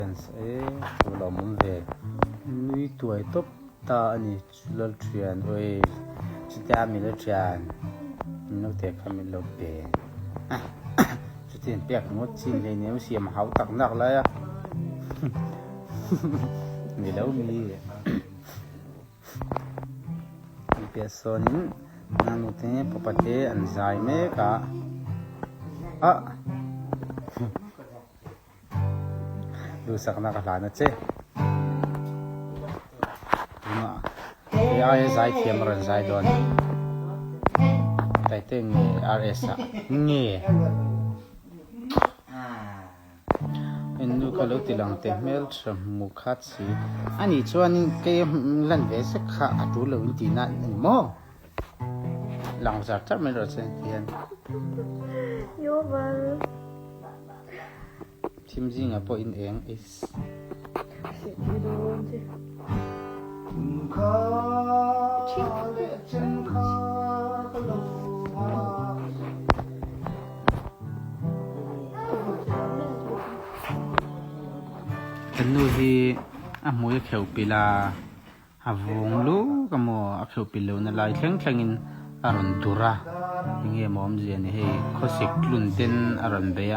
Samson-A lo mun ve nui tuai top ta ani chulal thian oi chutia mi le thian no te khamin lo pe chutin pek ngot chin le ne siam hau tak nak la ya mi lo mi pe son nanu te popate an zai me ka aดูสักนักหลานนะเจ้มาไอ้ใจเทียมรันใจโดนแต่เต้งRSอะเงี้ยเอ็นดูก็รู้ติลังเตเมลชมุขัดสีอันนี้ชวนเกมเล่นเวสขาดูเลยวิธีนั้นโม่หลังจากที่ไม่รู้เส้นเทียนโยบัลทีมจริงอะพออินเองอิสกันดูที่มวยเขียวปีลาหาวงลูก็มัวเขียวปีลูนั่นลายแข็งแข็งอินอารมณ์ดุระยังไงมอมเจียนี่ให้เขาสิกลุ่นเต้นอารมณ์เบีย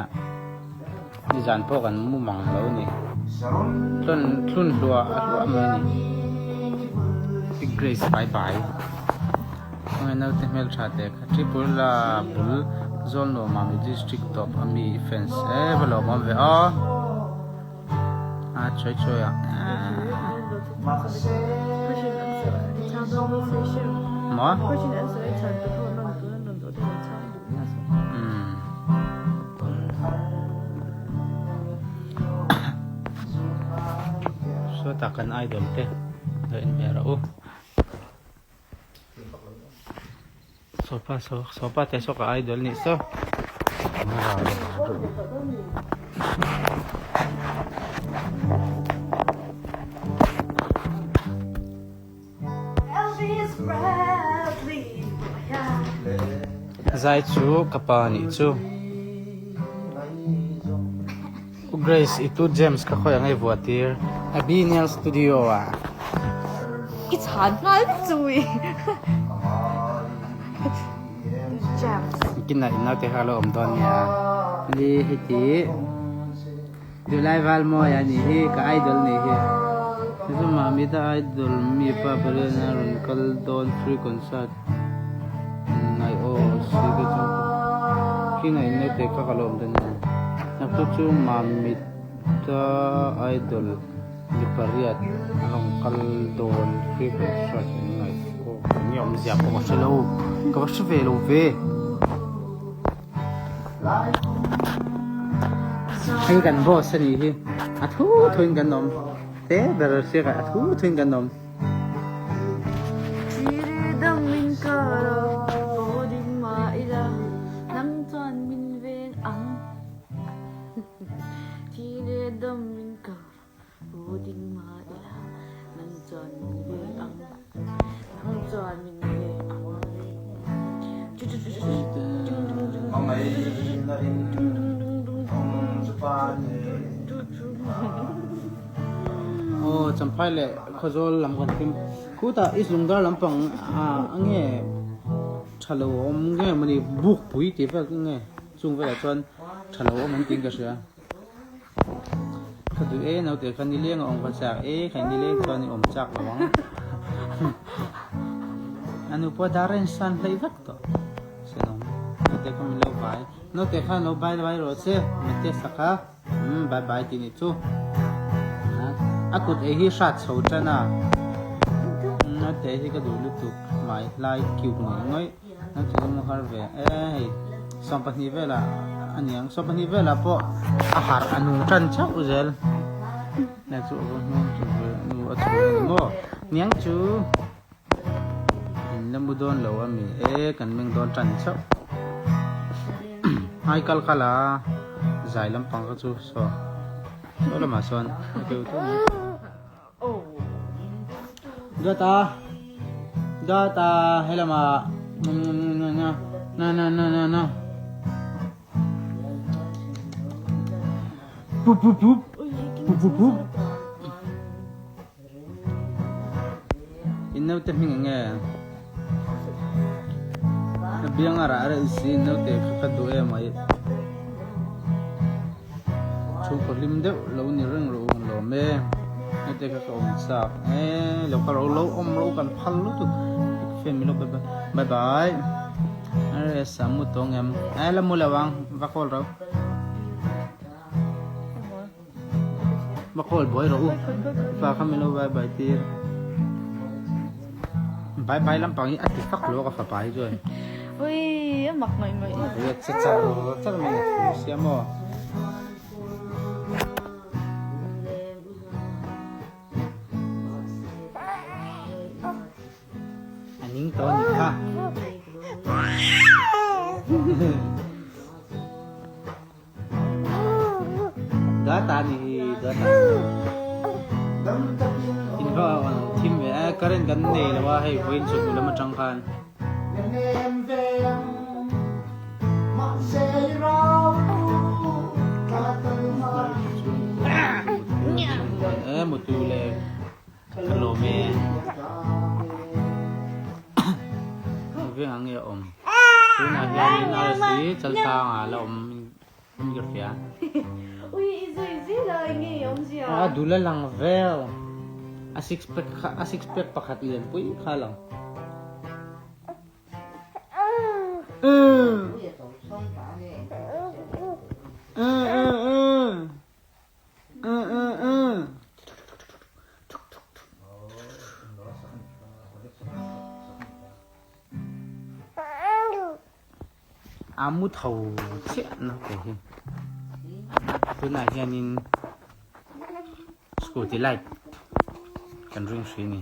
นี่จานพวกกันมุ่งมังแล้วนี่คลุ่นรัวมันนี่พิกเรสบายบายเมื่อเราเต็มเมลชาเด็กที่ปุระบุลโซนโนมามีดิสทริกท็อปมีเฟนส์บลอมเวอช่วยอ่ะหมอso takkan idol teh doin pera sopa teh so ka idol ni so zai chu kapani chu Grace itu James ka khoya ngai vuatir Abinial studio It's Chhanna chui James kinna inna te halo omdon ya li hiti du live al mo ya ni hi ka idol ni hi so mami da idol mi pa pare na ron kal don free concert nai o sige chu kinna inna te ka kalom dan naktu mamit idol di pariat ang kaldon free concert ngai ko nyom siap ko selo ko svelo ve ai kan boss ni hi athu thuin kan nom te ber se ka athu thuin kan nom oh champai le khozol lam kan tim kuta islungdar lampang ange thalo om nge mani buk pui ti fa nge chung va chon thalo om an ting ka sia khadu e nau te khan ni leng ong ka chak e khan ni leng chon ni om chak lawang anu po daren san lai vak to senong te kam lo bai no te khan lo bai ro se mate saka bye bye ti ni chu akut hi shat so chana na te hi ka du lutu mai lai kiu ngoi na chu mo har ve sampani vela aniang sampani vela po ahar anu chan chau zel na chu mo chu nu atu mo niang chu lamudon lo ami kan meng don chan chau ai kal kala zai lam pang ka chu so lama son ke tu data helama na pup in nâu tem hình nghe biang ara ra si nâu te khát đuôi em ấy chú có lim đeo lâu ni rừng rồi lâu mê nâu te khát ôm sạc lâu cả lâu ôm lâu cần phăng lúc tu phim mình lúc bye bye are samu tong em là mua lawang bakol rồi bakol boy rồi và kami lo bye bye tir bye bye lắm bằng ít phát lúa có phải rồi Ui, mặc mày mày. chắc chắc mình xem mà anh những to nhỉ ha đó ta đi đó ta in vào team về karen gần này là wa hay win số là mà trăng khan một tu lệ lô mê viên ăn nghe ôm tu nào hiện nay là gì chân sao à là ôm mình gặp phải Ui, gì là nghe ông gì à? đủ là lăng vel a six pack pakat liền pui khá lang amu thầu chết nó cái gì tôi này hiện in scooty light kan ring sini